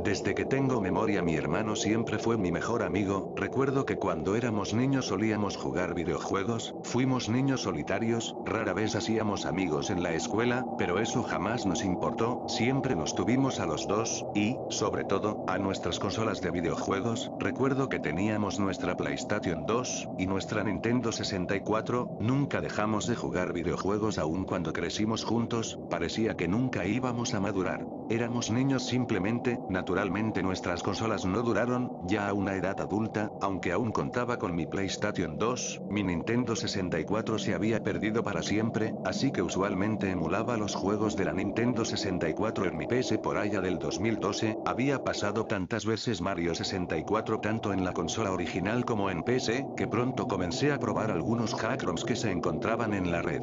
Desde que tengo memoria mi hermano siempre fue mi mejor amigo, recuerdo que cuando éramos niños solíamos jugar videojuegos, fuimos niños solitarios, rara vez hacíamos amigos en la escuela, pero eso jamás nos importó, siempre nos tuvimos a los dos, y, sobre todo, a nuestras consolas de videojuegos, recuerdo que teníamos nuestra PlayStation 2, y nuestra Nintendo 64, nunca dejamos de jugar videojuegos aun cuando crecimos juntos, parecía que nunca íbamos a madurar. Éramos niños simplemente, naturalmente nuestras consolas no duraron, ya a una edad adulta, aunque aún contaba con mi PlayStation 2, mi Nintendo 64 se había perdido para siempre, así que usualmente emulaba los juegos de la Nintendo 64 en mi PS por allá del 2012, había pasado tantas veces Mario 64 tanto en la consola original como en PS, que pronto comencé a probar algunos hack-ROMs que se encontraban en la red.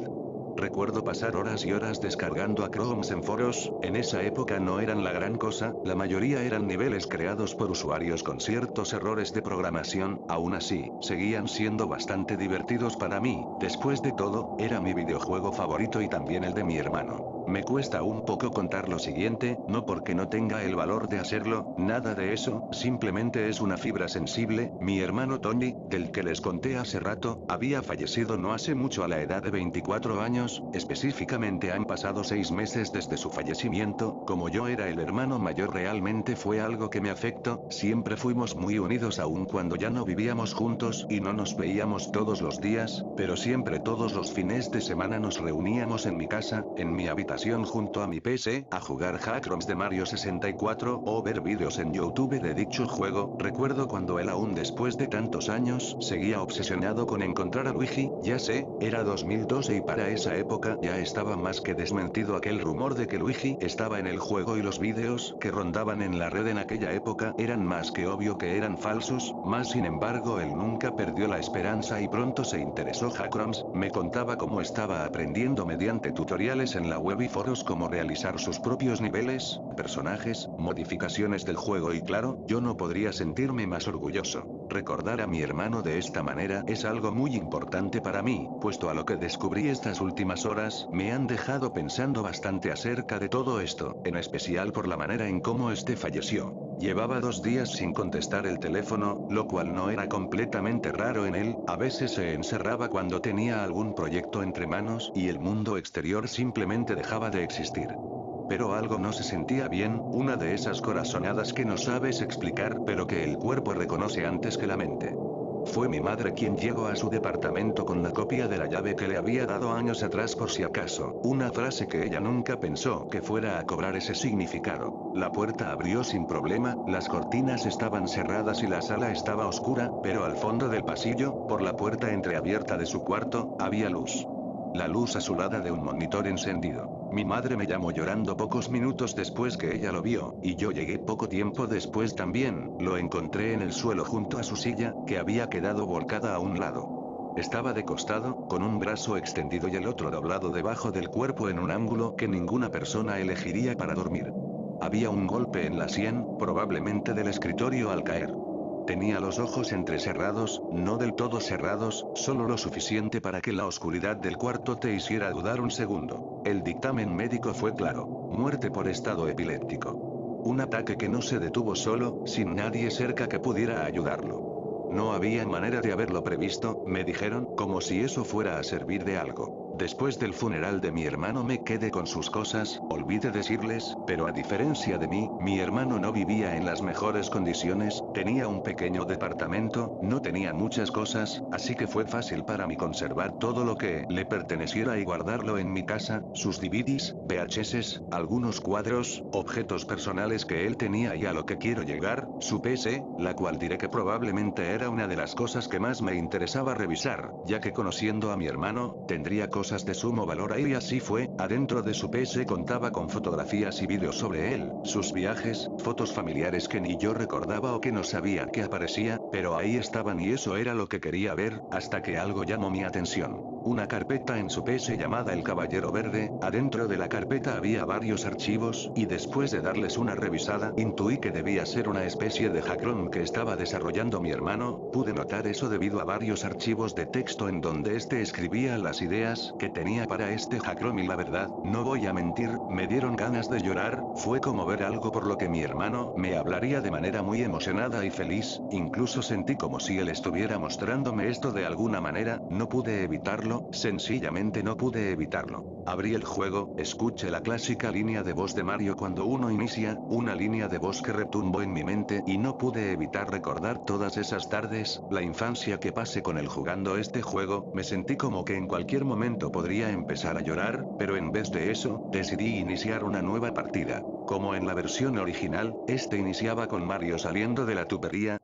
Recuerdo pasar horas y horas descargando hack-ROMs en foros, en esa época no eran la gran cosa, la mayoría eran niveles creados por usuarios con ciertos errores de programación, aún así, seguían siendo bastante divertidos para mí, después de todo, era mi videojuego favorito y también el de mi hermano. Me cuesta un poco contar lo siguiente, no porque no tenga el valor de hacerlo, nada de eso, simplemente es una fibra sensible, mi hermano Tony, del que les conté hace rato, había fallecido no hace mucho a la edad de 24 años, específicamente han pasado 6 meses desde su fallecimiento, como yo era el hermano mayor realmente fue algo que me afectó, siempre fuimos muy unidos aun cuando ya no vivíamos juntos y no nos veíamos todos los días, pero siempre todos los fines de semana nos reuníamos en mi casa, en mi habitación junto a mi PC, a jugar hack-ROMs de Mario 64 o ver vídeos en YouTube de dicho juego, recuerdo cuando él aún después de tantos años seguía obsesionado con encontrar a Luigi, ya sé, era 2012 y para esa época ya estaba más que desmentido aquel rumor de que Luigi estaba en el juego y los vídeos que rondaban en la red en aquella época eran más que obvio que eran falsos, más sin embargo él nunca perdió la esperanza y pronto se interesó hack-ROMs, me contaba cómo estaba aprendiendo mediante tutoriales en la web y foros cómo realizar sus propios niveles, personajes, modificaciones del juego y claro, yo no podría sentirme más orgulloso. Recordar a mi hermano de esta manera es algo muy importante para mí, puesto a lo que descubrí estas últimas horas, me han dejado pensando bastante acerca de todo esto, en especial por la manera en cómo este falleció. Llevaba 2 días sin contestar el teléfono, lo cual no era completamente raro en él, a veces se encerraba cuando tenía algún proyecto entre manos y el mundo exterior simplemente dejaba de existir. Pero algo no se sentía bien, una de esas corazonadas que no sabes explicar pero que el cuerpo reconoce antes que la mente. Fue mi madre quien llegó a su departamento con la copia de la llave que le había dado años atrás por si acaso, una frase que ella nunca pensó que fuera a cobrar ese significado. La puerta abrió sin problema, las cortinas estaban cerradas y la sala estaba oscura, pero al fondo del pasillo, por la puerta entreabierta de su cuarto, había luz. La luz azulada de un monitor encendido. Mi madre me llamó llorando pocos minutos después que ella lo vio, y yo llegué poco tiempo después también, lo encontré en el suelo junto a su silla, que había quedado volcada a un lado. Estaba de costado, con un brazo extendido y el otro doblado debajo del cuerpo en un ángulo que ninguna persona elegiría para dormir. Había un golpe en la sien, probablemente del escritorio al caer. Tenía los ojos entrecerrados, no del todo cerrados, solo lo suficiente para que la oscuridad del cuarto te hiciera dudar un segundo. El dictamen médico fue claro: muerte por estado epiléptico. Un ataque que no se detuvo solo, sin nadie cerca que pudiera ayudarlo. No había manera de haberlo previsto, me dijeron, como si eso fuera a servir de algo. Después del funeral de mi hermano me quedé con sus cosas, olvidé decirles, pero a diferencia de mí, mi hermano no vivía en las mejores condiciones, tenía un pequeño departamento, no tenía muchas cosas, así que fue fácil para mí conservar todo lo que le perteneciera y guardarlo en mi casa, sus DVDs, VHS, algunos cuadros, objetos personales que él tenía y a lo que quiero llegar, su PC, la cual diré que probablemente era una de las cosas que más me interesaba revisar, ya que conociendo a mi hermano, tendría cosas de sumo valor ahí y así fue, adentro de su PC contaba con fotografías y vídeos sobre él, sus viajes, fotos familiares que ni yo recordaba o que no sabía que aparecía, pero ahí estaban y eso era lo que quería ver, hasta que algo llamó mi atención. Una carpeta en su PC llamada El Caballero Verde, adentro de la carpeta había varios archivos, y después de darles una revisada, intuí que debía ser una especie de hack-ROM que estaba desarrollando mi hermano, pude notar eso debido a varios archivos de texto en donde este escribía las ideas, que tenía para este Hackrom y la verdad, no voy a mentir, me dieron ganas de llorar, fue como ver algo por lo que mi hermano me hablaría de manera muy emocionada y feliz, incluso sentí como si él estuviera mostrándome esto de alguna manera, no pude evitarlo, sencillamente no pude evitarlo. Abrí el juego, escuché la clásica línea de voz de Mario cuando uno inicia, una línea de voz que retumbó en mi mente y no pude evitar recordar todas esas tardes, la infancia que pasé con él jugando este juego, me sentí como que en cualquier momento podría empezar a llorar, pero en vez de eso, decidí iniciar una nueva partida. Como en la versión original, este iniciaba con Mario saliendo de la tubería,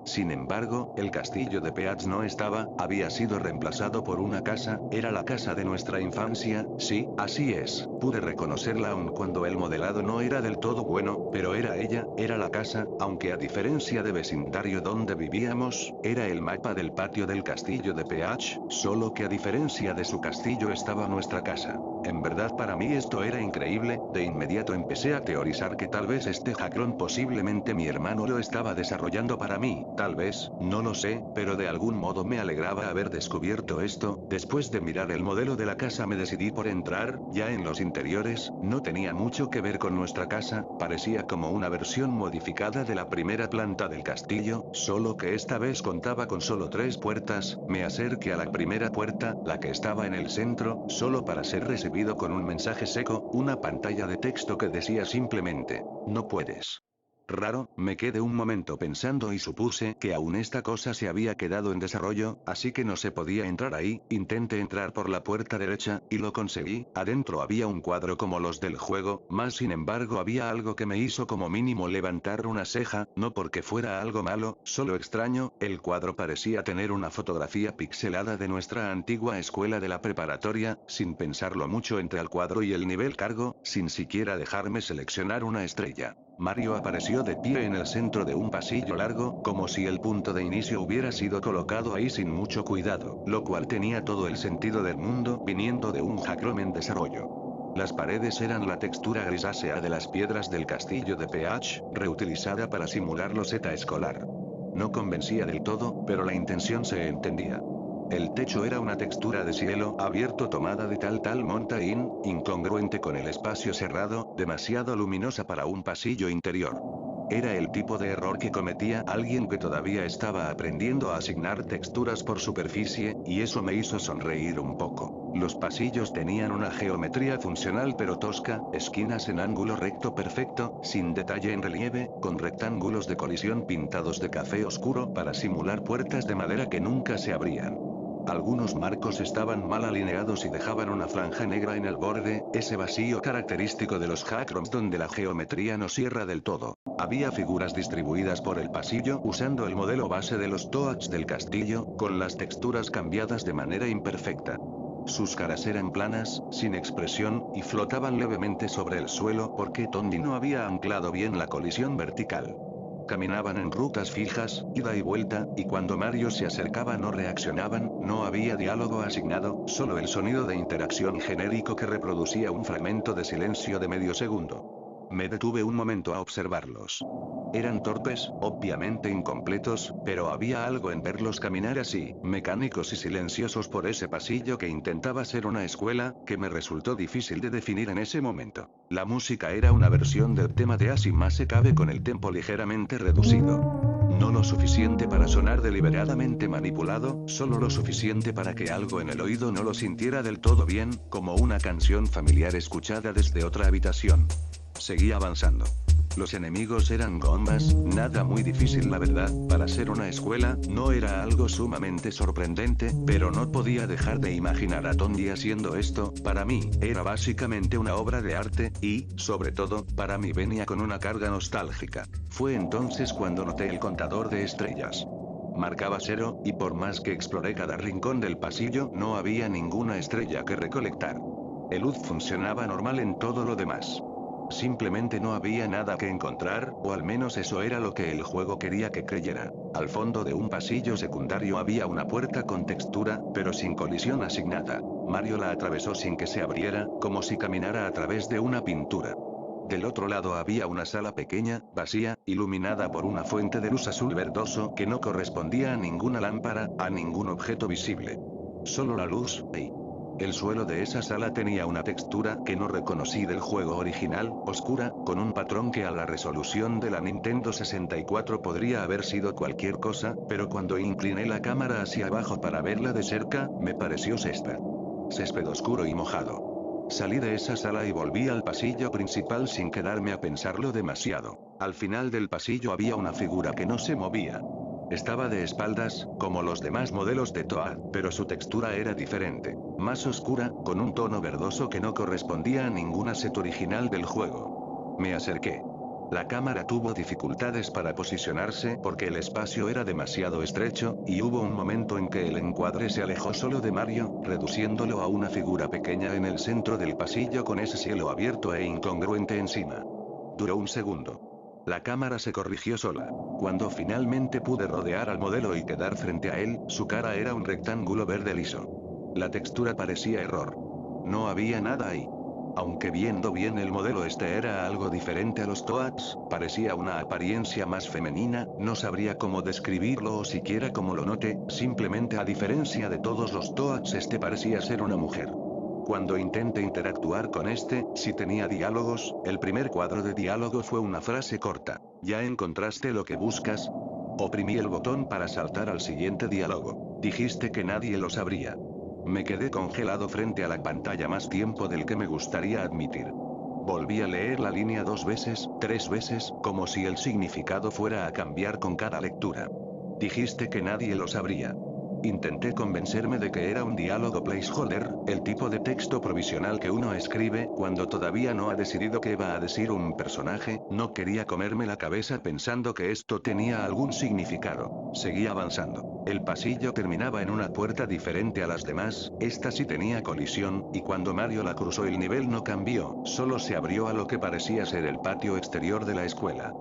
sin embargo, el castillo de Peach no estaba, había sido reemplazado por una casa, era la casa de nuestra infancia, sí, así es, pude reconocerla aun cuando el modelado no era del todo bueno, pero era ella, era la casa, aunque a diferencia de vecindario donde vivíamos, era el mapa del patio del castillo de Peach, solo que a diferencia de su castillo estaba nuestra casa. En verdad para mí esto era increíble, de inmediato empecé a teorizar que tal vez este Hackrom posiblemente mi hermano lo estaba desarrollando para mí, tal vez, no lo sé, pero de algún modo me alegraba haber descubierto esto, después de mirar el modelo de la casa me decidí por entrar, ya en los interiores, no tenía mucho que ver con nuestra casa, parecía como una versión modificada de la primera planta del castillo, solo que esta vez contaba con solo 3 puertas, me acerqué a la primera puerta, la que estaba en el centro, solo para ser recibido con un mensaje seco, una pantalla de texto que decía simplemente, no puedes. Raro, me quedé un momento pensando y supuse que aún esta cosa se había quedado en desarrollo, así que no se podía entrar ahí, intenté entrar por la puerta derecha, y lo conseguí, adentro había un cuadro como los del juego, sin embargo había algo que me hizo como mínimo levantar una ceja, no porque fuera algo malo, solo extraño, el cuadro parecía tener una fotografía pixelada de nuestra antigua escuela de la preparatoria, sin pensarlo mucho entré al cuadro y el nivel cargo, sin siquiera dejarme seleccionar una estrella. Mario apareció de pie en el centro de un pasillo largo, como si el punto de inicio hubiera sido colocado ahí sin mucho cuidado, lo cual tenía todo el sentido del mundo, viniendo de un Hackrom en desarrollo. Las paredes eran la textura grisácea de las piedras del castillo de Peach, reutilizada para simular loseta escolar. No convencía del todo, pero la intención se entendía. El techo era una textura de cielo abierto tomada de tal Mountain, incongruente con el espacio cerrado, demasiado luminosa para un pasillo interior. Era el tipo de error que cometía alguien que todavía estaba aprendiendo a asignar texturas por superficie, y eso me hizo sonreír un poco. Los pasillos tenían una geometría funcional pero tosca, esquinas en ángulo recto perfecto, sin detalle en relieve, con rectángulos de colisión pintados de café oscuro para simular puertas de madera que nunca se abrían. Algunos marcos estaban mal alineados y dejaban una franja negra en el borde, ese vacío característico de los Hackroms donde la geometría no cierra del todo. Había figuras distribuidas por el pasillo usando el modelo base de los Toads del castillo, con las texturas cambiadas de manera imperfecta. Sus caras eran planas, sin expresión, y flotaban levemente sobre el suelo porque Tondi no había anclado bien la colisión vertical. Caminaban en rutas fijas, ida y vuelta, y cuando Mario se acercaba no reaccionaban, no había diálogo asignado, solo el sonido de interacción genérico que reproducía un fragmento de silencio de medio segundo. Me detuve un momento a observarlos. Eran torpes, obviamente incompletos, pero había algo en verlos caminar así, mecánicos y silenciosos por ese pasillo que intentaba ser una escuela, que me resultó difícil de definir en ese momento. La música era una versión del tema de As y más se cabe con el tempo ligeramente reducido. No lo suficiente para sonar deliberadamente manipulado, solo lo suficiente para que algo en el oído no lo sintiera del todo bien, como una canción familiar escuchada desde otra habitación. Seguí avanzando. Los enemigos eran gombas, nada muy difícil la verdad, para ser una escuela, no era algo sumamente sorprendente, pero no podía dejar de imaginar a Tondi haciendo esto, para mí, era básicamente una obra de arte, y, sobre todo, para mí venía con una carga nostálgica. Fue entonces cuando noté el contador de estrellas. Marcaba 0, y por más que exploré cada rincón del pasillo, no había ninguna estrella que recolectar. El luz funcionaba normal en todo lo demás. Simplemente no había nada que encontrar, o al menos eso era lo que el juego quería que creyera. Al fondo de un pasillo secundario había una puerta con textura, pero sin colisión asignada. Mario la atravesó sin que se abriera, como si caminara a través de una pintura. Del otro lado había una sala pequeña, vacía, iluminada por una fuente de luz azul verdoso que no correspondía a ninguna lámpara, a ningún objeto visible. Solo la luz, ahí. El suelo de esa sala tenía una textura que no reconocí del juego original, oscura, con un patrón que a la resolución de la Nintendo 64 podría haber sido cualquier cosa, pero cuando incliné la cámara hacia abajo para verla de cerca, me pareció césped. Césped oscuro y mojado. Salí de esa sala y volví al pasillo principal sin quedarme a pensarlo demasiado. Al final del pasillo había una figura que no se movía. Estaba de espaldas, como los demás modelos de Toad, pero su textura era diferente, más oscura, con un tono verdoso que no correspondía a ningún asset original del juego. Me acerqué. La cámara tuvo dificultades para posicionarse porque el espacio era demasiado estrecho, y hubo un momento en que el encuadre se alejó solo de Mario, reduciéndolo a una figura pequeña en el centro del pasillo con ese cielo abierto e incongruente encima. Duró un segundo. La cámara se corrigió sola. Cuando finalmente pude rodear al modelo y quedar frente a él, su cara era un rectángulo verde liso. La textura parecía error. No había nada ahí. Aunque viendo bien el modelo este era algo diferente a los Toads, parecía una apariencia más femenina, no sabría cómo describirlo o siquiera cómo lo noté, simplemente a diferencia de todos los Toads este parecía ser una mujer. Cuando intenté interactuar con este, si tenía diálogos, el primer cuadro de diálogo fue una frase corta. ¿Ya encontraste lo que buscas? Oprimí el botón para saltar al siguiente diálogo. Dijiste que nadie lo sabría. Me quedé congelado frente a la pantalla más tiempo del que me gustaría admitir. Volví a leer la línea 2 veces, 3 veces, como si el significado fuera a cambiar con cada lectura. Dijiste que nadie lo sabría. Intenté convencerme de que era un diálogo placeholder, el tipo de texto provisional que uno escribe cuando todavía no ha decidido qué va a decir un personaje. No quería comerme la cabeza pensando que esto tenía algún significado. Seguí avanzando. El pasillo terminaba en una puerta diferente a las demás, esta sí tenía colisión, y cuando Mario la cruzó el nivel no cambió, solo se abrió a lo que parecía ser el patio exterior de la escuela.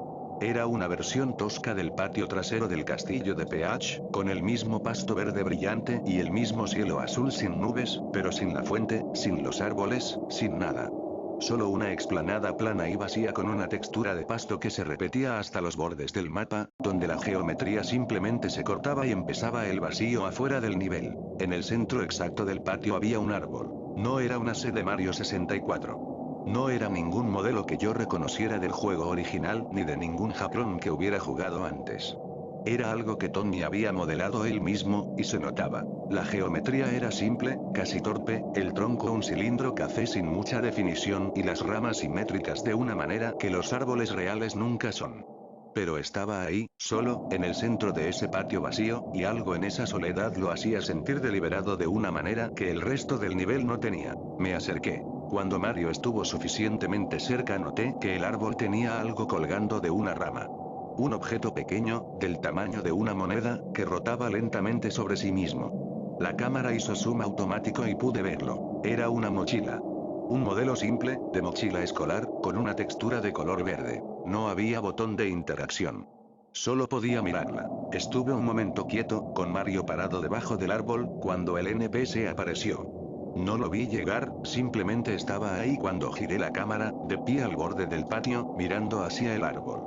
Era una versión tosca del patio trasero del castillo de Peach, con el mismo pasto verde brillante y el mismo cielo azul sin nubes, pero sin la fuente, sin los árboles, sin nada. Solo una explanada plana y vacía con una textura de pasto que se repetía hasta los bordes del mapa, donde la geometría simplemente se cortaba y empezaba el vacío afuera del nivel. En el centro exacto del patio había un árbol. No era una sede de Mario 64. No era ningún modelo que yo reconociera del juego original ni de ningún Japón que hubiera jugado antes. Era algo que Tony había modelado él mismo, y se notaba. La geometría era simple, casi torpe, el tronco un cilindro café sin mucha definición y las ramas simétricas de una manera que los árboles reales nunca son. Pero estaba ahí, solo, en el centro de ese patio vacío, y algo en esa soledad lo hacía sentir deliberado de una manera que el resto del nivel no tenía. Me acerqué. Cuando Mario estuvo suficientemente cerca noté que el árbol tenía algo colgando de una rama. Un objeto pequeño, del tamaño de una moneda, que rotaba lentamente sobre sí mismo. La cámara hizo zoom automático y pude verlo. Era una mochila. Un modelo simple, de mochila escolar, con una textura de color verde. No había botón de interacción. Solo podía mirarla. Estuve un momento quieto, con Mario parado debajo del árbol, cuando el NPC apareció. No lo vi llegar, simplemente estaba ahí cuando giré la cámara, de pie al borde del patio, mirando hacia el árbol.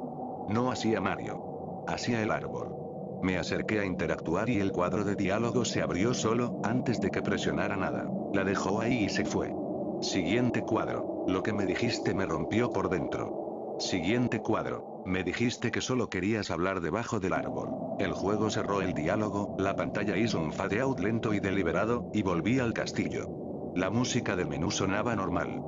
No hacia Mario. Hacia el árbol. Me acerqué a interactuar y el cuadro de diálogo se abrió solo, antes de que presionara nada. La dejó ahí y se fue. Siguiente cuadro. Lo que me dijiste me rompió por dentro. Siguiente cuadro. Me dijiste que solo querías hablar debajo del árbol. El juego cerró el diálogo, la pantalla hizo un fade out lento y deliberado, y volví al castillo. La música del menú sonaba normal.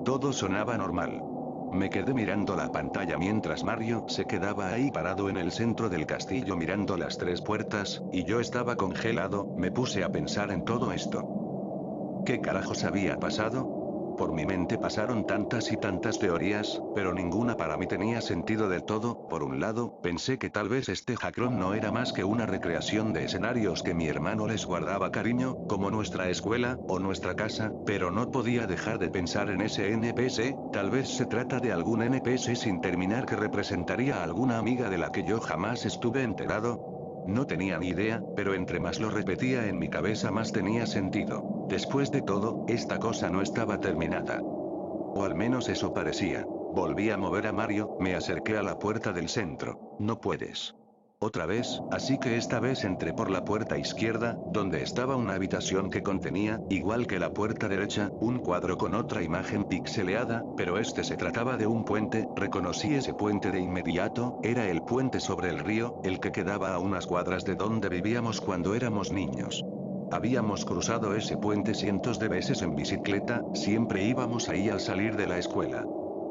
Todo sonaba normal. Me quedé mirando la pantalla mientras Mario se quedaba ahí parado en el centro del castillo mirando las 3 puertas, y yo estaba congelado. Me puse a pensar en todo esto. ¿Qué carajos había pasado? Por mi mente pasaron tantas y tantas teorías, pero ninguna para mí tenía sentido del todo. Por un lado, pensé que tal vez este hackron no era más que una recreación de escenarios que mi hermano les guardaba cariño, como nuestra escuela, o nuestra casa, pero no podía dejar de pensar en ese NPC, tal vez se trata de algún NPC sin terminar que representaría a alguna amiga de la que yo jamás estuve enterado. No tenía ni idea, pero entre más lo repetía en mi cabeza más tenía sentido. Después de todo, esta cosa no estaba terminada. O al menos eso parecía. Volví a mover a Mario, me acerqué a la puerta del centro. No puedes. Otra vez, así que esta vez entré por la puerta izquierda, donde estaba una habitación que contenía, igual que la puerta derecha, un cuadro con otra imagen pixeleada, pero este se trataba de un puente, reconocí ese puente de inmediato, era el puente sobre el río, el que quedaba a unas cuadras de donde vivíamos cuando éramos niños. Habíamos cruzado ese puente cientos de veces en bicicleta, siempre íbamos ahí al salir de la escuela.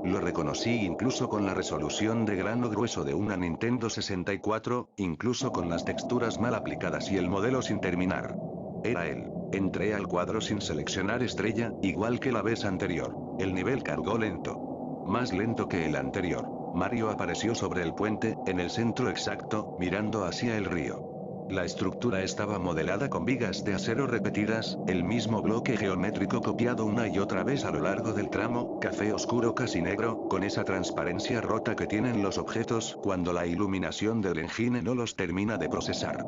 Lo reconocí incluso con la resolución de grano grueso de una Nintendo 64, incluso con las texturas mal aplicadas y el modelo sin terminar. Era él. Entré al cuadro sin seleccionar estrella, igual que la vez anterior. El nivel cargó lento. Más lento que el anterior. Mario apareció sobre el puente, en el centro exacto, mirando hacia el río. La estructura estaba modelada con vigas de acero repetidas, el mismo bloque geométrico copiado una y otra vez a lo largo del tramo, café oscuro casi negro, con esa transparencia rota que tienen los objetos cuando la iluminación del engine no los termina de procesar.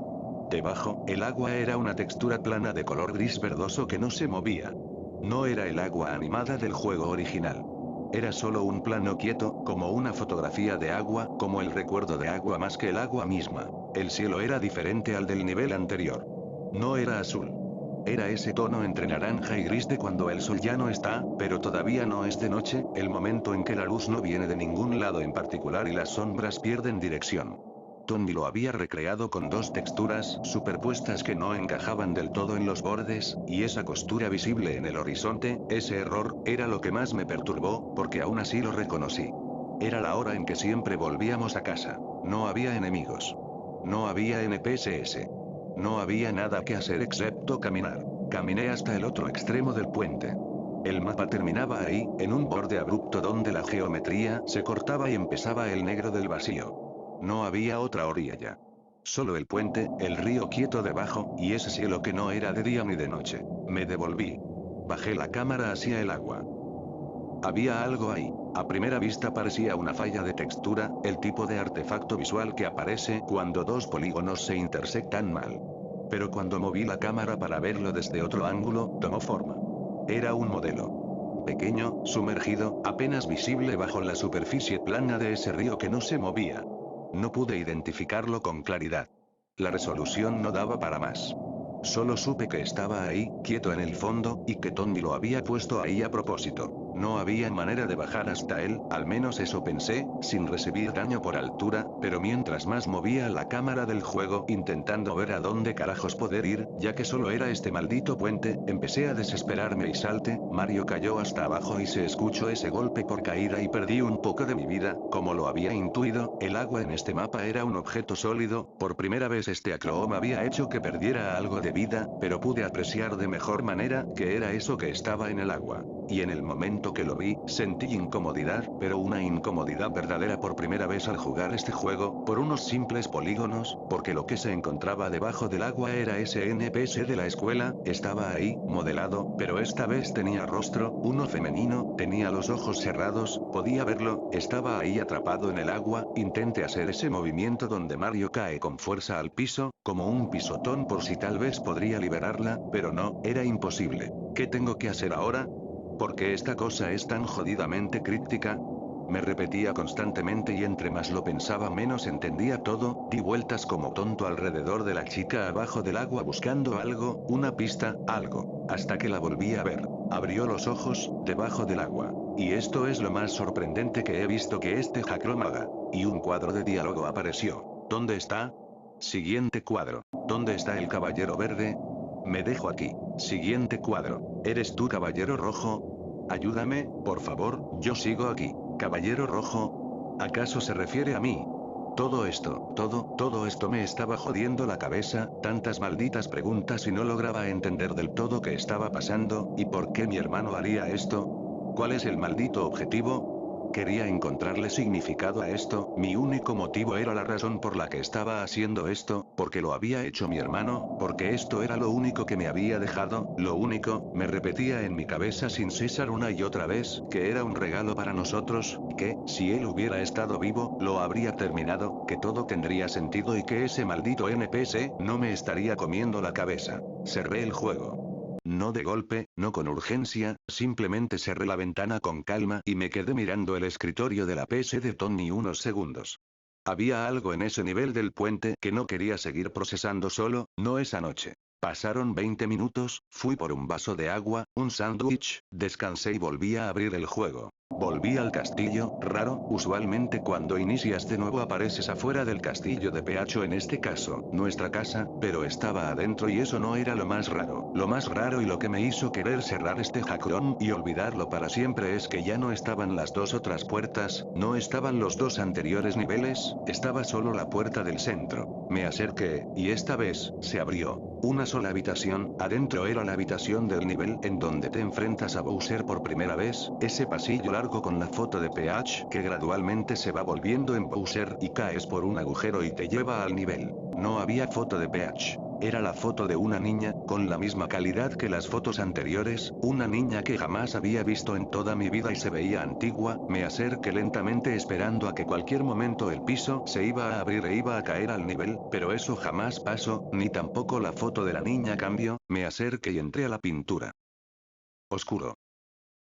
Debajo, el agua era una textura plana de color gris verdoso que no se movía. No era el agua animada del juego original. Era solo un plano quieto, como una fotografía de agua, como el recuerdo de agua más que el agua misma. El cielo era diferente al del nivel anterior. No era azul. Era ese tono entre naranja y gris de cuando el sol ya no está, pero todavía no es de noche, el momento en que la luz no viene de ningún lado en particular y las sombras pierden dirección. Tony lo había recreado con dos texturas superpuestas que no encajaban del todo en los bordes, y esa costura visible en el horizonte, ese error, era lo que más me perturbó, porque aún así lo reconocí. Era la hora en que siempre volvíamos a casa. No había enemigos. No había NPCs. No había nada que hacer excepto caminar. Caminé hasta el otro extremo del puente. El mapa terminaba ahí, en un borde abrupto donde la geometría se cortaba y empezaba el negro del vacío. No había otra orilla ya. Solo el puente, el río quieto debajo, y ese cielo que no era de día ni de noche. Me devolví. Bajé la cámara hacia el agua. Había algo ahí. A primera vista parecía una falla de textura, el tipo de artefacto visual que aparece cuando dos polígonos se intersectan mal. Pero cuando moví la cámara para verlo desde otro ángulo, tomó forma. Era un modelo. Pequeño, sumergido, apenas visible bajo la superficie plana de ese río que no se movía. No pude identificarlo con claridad. La resolución no daba para más. Solo supe que estaba ahí, quieto en el fondo, y que Tony lo había puesto ahí a propósito. No había manera de bajar hasta él, al menos eso pensé, sin recibir daño por altura, pero mientras más movía la cámara del juego intentando ver a dónde carajos poder ir, ya que solo era este maldito puente, empecé a desesperarme y salte, Mario cayó hasta abajo y se escuchó ese golpe por caída y perdí un poco de mi vida, como lo había intuido, el agua en este mapa era un objeto sólido, por primera vez este acrooma había hecho que perdiera algo de vida, pero pude apreciar de mejor manera que era eso que estaba en el agua. Y en el momento que lo vi, sentí incomodidad, pero una incomodidad verdadera por primera vez al jugar este juego, por unos simples polígonos, porque lo que se encontraba debajo del agua era ese NPC de la escuela, estaba ahí, modelado, pero esta vez tenía rostro, uno femenino, tenía los ojos cerrados, podía verlo, estaba ahí atrapado en el agua, intenté hacer ese movimiento donde Mario cae con fuerza al piso, como un pisotón por si tal vez podría liberarla, pero no, era imposible. ¿Qué tengo que hacer ahora? ¿Por qué esta cosa es tan jodidamente críptica? Me repetía constantemente y entre más lo pensaba menos entendía todo, di vueltas como tonto alrededor de la chica abajo del agua buscando algo, una pista, algo, hasta que la volví a ver. Abrió los ojos, debajo del agua. Y esto es lo más sorprendente que he visto que este Hakrom haga. Y un cuadro de diálogo apareció. ¿Dónde está? Siguiente cuadro. ¿Dónde está el caballero verde? Me dejo aquí. Siguiente cuadro. ¿Eres tú, caballero rojo? Ayúdame, por favor, yo sigo aquí. Caballero rojo. ¿Acaso se refiere a mí? Todo esto me estaba jodiendo la cabeza, tantas malditas preguntas y no lograba entender del todo qué estaba pasando, y por qué mi hermano haría esto. ¿Cuál es el maldito objetivo? Quería encontrarle significado a esto, mi único motivo era la razón por la que estaba haciendo esto, porque lo había hecho mi hermano, porque esto era lo único que me había dejado, lo único, me repetía en mi cabeza sin cesar una y otra vez, que era un regalo para nosotros, que, si él hubiera estado vivo, lo habría terminado, que todo tendría sentido y que ese maldito NPC no me estaría comiendo la cabeza. Cerré el juego. No de golpe, no con urgencia, simplemente cerré la ventana con calma y me quedé mirando el escritorio de la PC de Tony unos segundos. Había algo en ese nivel del puente que no quería seguir procesando solo, no esa noche. Pasaron 20 minutos, fui por un vaso de agua, un sándwich, descansé y volví a abrir el juego. Volví al castillo, raro, usualmente cuando inicias de nuevo apareces afuera del castillo de PH, en este caso, nuestra casa, pero estaba adentro y eso no era lo más raro. Lo más raro y lo que me hizo querer cerrar este hackroom y olvidarlo para siempre es que ya no estaban las dos otras puertas, no estaban los dos anteriores niveles, estaba solo la puerta del centro. Me acerqué, y esta vez, se abrió. Una sola habitación, adentro era la habitación del nivel en donde te enfrentas a Bowser por primera vez, ese pasillo largo con la foto de Peach que gradualmente se va volviendo en Bowser y caes por un agujero y te lleva al nivel. No había foto de Peach. Era la foto de una niña, con la misma calidad que las fotos anteriores, una niña que jamás había visto en toda mi vida y se veía antigua. Me acerqué lentamente esperando a que cualquier momento el piso se iba a abrir e iba a caer al nivel, pero eso jamás pasó, ni tampoco la foto de la niña cambió. Me acerqué y entré a la pintura. Oscuro.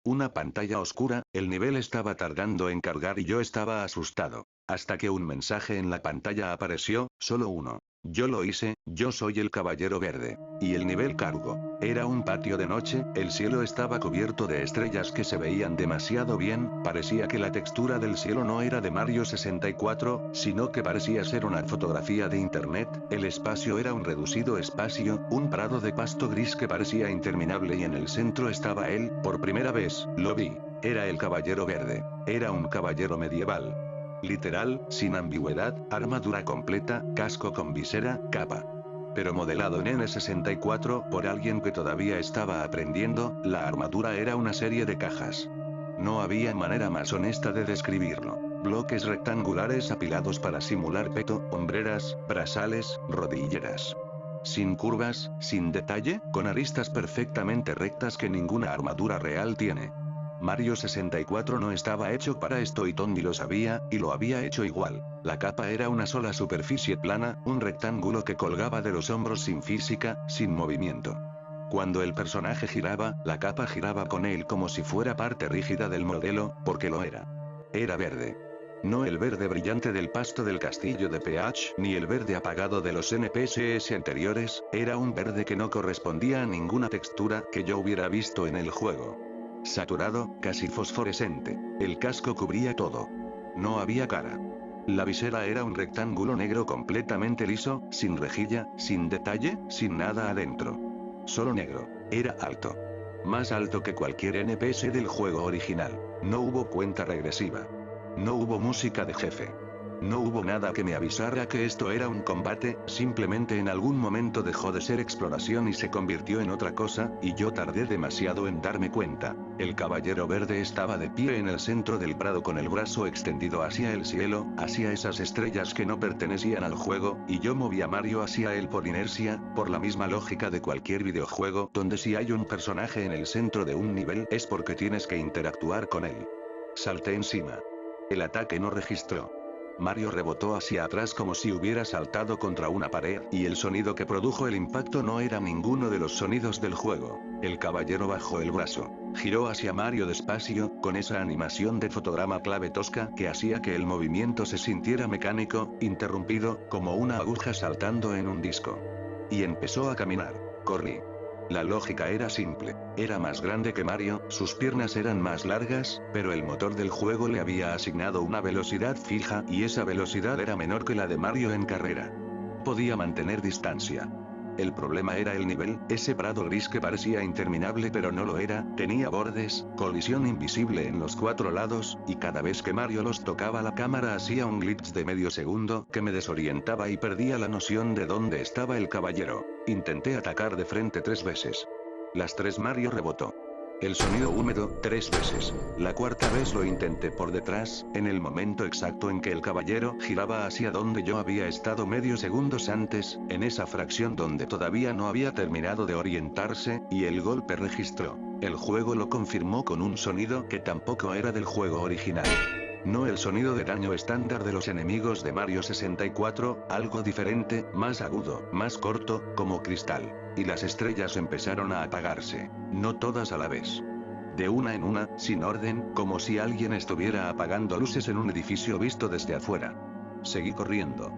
Una pantalla oscura, el nivel estaba tardando en cargar y yo estaba asustado. Hasta que un mensaje en la pantalla apareció, solo uno. Yo lo hice, yo soy el Caballero Verde. Y el nivel cargó. Era un patio de noche, el cielo estaba cubierto de estrellas que se veían demasiado bien, parecía que la textura del cielo no era de Mario 64, sino que parecía ser una fotografía de internet, el espacio era un reducido espacio, un prado de pasto gris que parecía interminable y en el centro estaba él, por primera vez, lo vi. Era el Caballero Verde. Era un caballero medieval. Literal, sin ambigüedad, armadura completa, casco con visera, capa. Pero modelado en N64 por alguien que todavía estaba aprendiendo, la armadura era una serie de cajas. No había manera más honesta de describirlo. Bloques rectangulares apilados para simular peto, hombreras, brazales, rodilleras. Sin curvas, sin detalle, con aristas perfectamente rectas que ninguna armadura real tiene. Mario 64 no estaba hecho para esto y Tony lo sabía, y lo había hecho igual. La capa era una sola superficie plana, un rectángulo que colgaba de los hombros sin física, sin movimiento. Cuando el personaje giraba, la capa giraba con él como si fuera parte rígida del modelo, porque lo era. Era verde. No el verde brillante del pasto del castillo de PH, ni el verde apagado de los NPCs anteriores, era un verde que no correspondía a ninguna textura que yo hubiera visto en el juego. Saturado, casi fosforescente. El casco cubría todo. No había cara. La visera era un rectángulo negro completamente liso, sin rejilla, sin detalle, sin nada adentro. Solo negro. Era alto. Más alto que cualquier NPC del juego original. No hubo cuenta regresiva. No hubo música de jefe. No hubo nada que me avisara que esto era un combate, simplemente en algún momento dejó de ser exploración y se convirtió en otra cosa, y yo tardé demasiado en darme cuenta. El Caballero Verde estaba de pie en el centro del prado con el brazo extendido hacia el cielo, hacia esas estrellas que no pertenecían al juego, y yo moví a Mario hacia él por inercia, por la misma lógica de cualquier videojuego, donde si hay un personaje en el centro de un nivel es porque tienes que interactuar con él. Salté encima. El ataque no registró. Mario rebotó hacia atrás como si hubiera saltado contra una pared, y el sonido que produjo el impacto no era ninguno de los sonidos del juego. El caballero bajó el brazo. Giró hacia Mario despacio, con esa animación de fotograma clave tosca que hacía que el movimiento se sintiera mecánico, interrumpido, como una aguja saltando en un disco. Y empezó a caminar. Corrí. La lógica era simple. Era más grande que Mario, sus piernas eran más largas, pero el motor del juego le había asignado una velocidad fija y esa velocidad era menor que la de Mario en carrera. Podía mantener distancia. El problema era el nivel, ese prado gris que parecía interminable pero no lo era, tenía bordes, colisión invisible en los cuatro lados, y cada vez que Mario los tocaba la cámara hacía un glitch de medio segundo que me desorientaba y perdía la noción de dónde estaba el caballero. Intenté atacar de frente 3 veces. Las 3 Mario rebotó. El sonido húmedo, 3 veces. La cuarta vez lo intenté por detrás, en el momento exacto en que el caballero giraba hacia donde yo había estado medio segundos antes, en esa fracción donde todavía no había terminado de orientarse, y el golpe registró. El juego lo confirmó con un sonido que tampoco era del juego original. No el sonido de daño estándar de los enemigos de Mario 64, algo diferente, más agudo, más corto, como cristal. Y las estrellas empezaron a apagarse. No todas a la vez. De una en una, sin orden, como si alguien estuviera apagando luces en un edificio visto desde afuera. Seguí corriendo.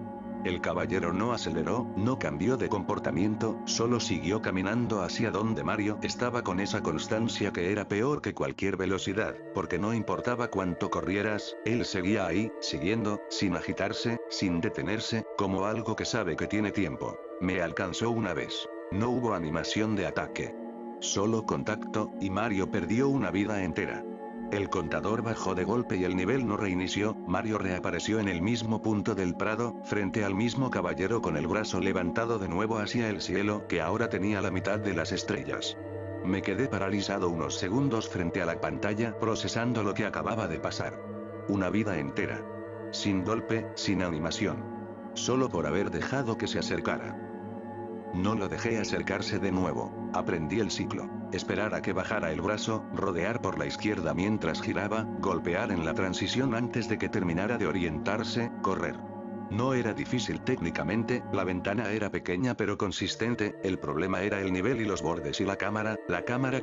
El caballero no aceleró, no cambió de comportamiento, solo siguió caminando hacia donde Mario estaba con esa constancia que era peor que cualquier velocidad, porque no importaba cuánto corrieras, él seguía ahí, siguiendo, sin agitarse, sin detenerse, como algo que sabe que tiene tiempo. Me alcanzó una vez. No hubo animación de ataque. Solo contacto, y Mario perdió una vida entera. El contador bajó de golpe y el nivel no reinició. Mario reapareció en el mismo punto del prado, frente al mismo caballero con el brazo levantado de nuevo hacia el cielo, que ahora tenía la mitad de las estrellas. Me quedé paralizado unos segundos frente a la pantalla, procesando lo que acababa de pasar. Una vida entera. Sin golpe, sin animación. Solo por haber dejado que se acercara. No lo dejé acercarse de nuevo. Aprendí el ciclo. Esperar a que bajara el brazo, rodear por la izquierda mientras giraba, golpear en la transición antes de que terminara de orientarse, correr. No era difícil técnicamente, la ventana era pequeña pero consistente, el problema era el nivel y los bordes y la cámara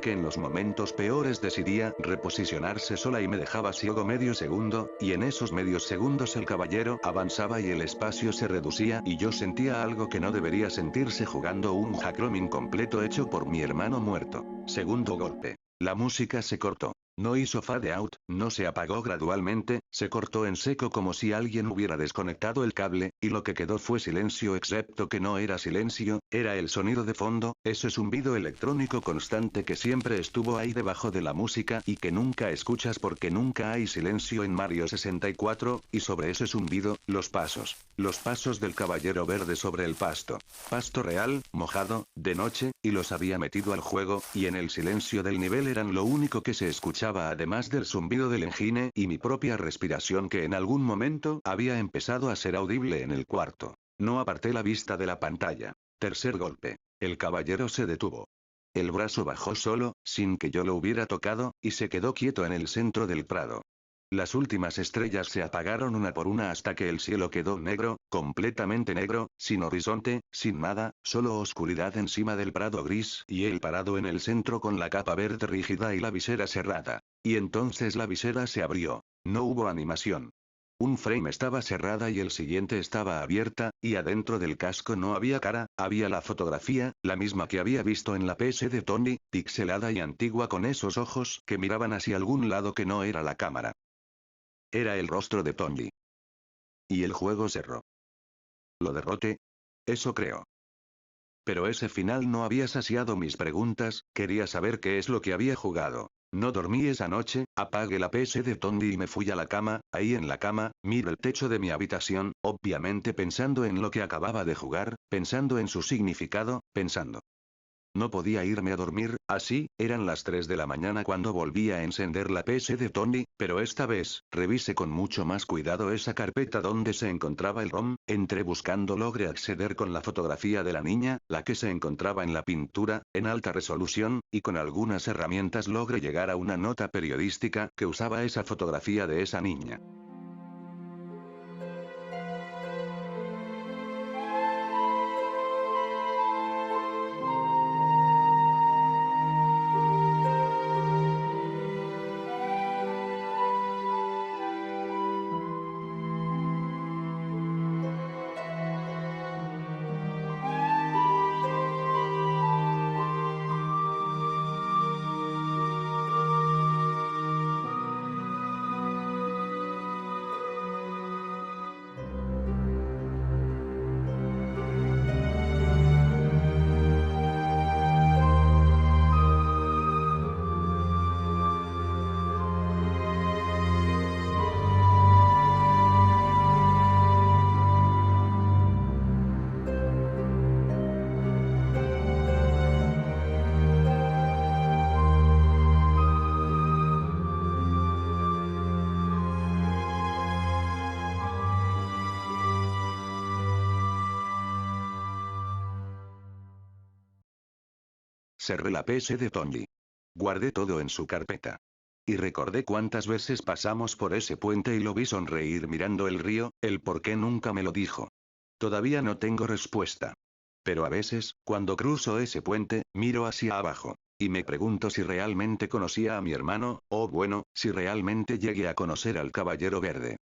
que en los momentos peores decidía reposicionarse sola y me dejaba ciego medio segundo, y en esos medios segundos el caballero avanzaba y el espacio se reducía y yo sentía algo que no debería sentirse jugando un Juegcrom incompleto hecho por mi hermano muerto. Segundo golpe. La música se cortó. No hizo fade out, no se apagó gradualmente, se cortó en seco como si alguien hubiera desconectado el cable, y lo que quedó fue silencio excepto que no era silencio, era el sonido de fondo, ese zumbido electrónico constante que siempre estuvo ahí debajo de la música y que nunca escuchas porque nunca hay silencio en Mario 64, y sobre ese zumbido, los pasos del caballero verde sobre el pasto. Pasto real, mojado, de noche, y los había metido al juego, y en el silencio del nivel eran lo único que se escuchaba además del zumbido del engine y mi propia respiración que en algún momento había empezado a ser audible en el cuarto. No aparté la vista de la pantalla. Tercer golpe. El caballero se detuvo. El brazo bajó solo, sin que yo lo hubiera tocado, y se quedó quieto en el centro del prado. Las últimas estrellas se apagaron una por una hasta que el cielo quedó negro, completamente negro, sin horizonte, sin nada, solo oscuridad encima del prado gris y él parado en el centro con la capa verde rígida y la visera cerrada. Y entonces la visera se abrió. No hubo animación. Un frame estaba cerrada y el siguiente estaba abierta, y adentro del casco no había cara, había la fotografía, la misma que había visto en la PS de Tony, pixelada y antigua con esos ojos que miraban hacia algún lado que no era la cámara. Era el rostro de Tony. Y el juego cerró. ¿Lo derroté? Eso creo. Pero ese final no había saciado mis preguntas, quería saber qué es lo que había jugado. No dormí esa noche, apagué la PS de Tony y me fui a la cama, ahí en la cama, miro el techo de mi habitación, obviamente pensando en lo que acababa de jugar, pensando en su significado, pensando. No podía irme a dormir, así, eran las 3 de la mañana cuando volví a encender la PS de Tony, pero esta vez, revisé con mucho más cuidado esa carpeta donde se encontraba el ROM, entré buscando logré acceder con la fotografía de la niña, la que se encontraba en la pintura, en alta resolución, y con algunas herramientas logré llegar a una nota periodística que usaba esa fotografía de esa niña. Cerré la PS de Tony. Guardé todo en su carpeta. Y recordé cuántas veces pasamos por ese puente y lo vi sonreír mirando el río, el por qué nunca me lo dijo. Todavía no tengo respuesta. Pero a veces, cuando cruzo ese puente, miro hacia abajo. Y me pregunto si realmente conocía a mi hermano, o bueno, si realmente llegué a conocer al Caballero Verde.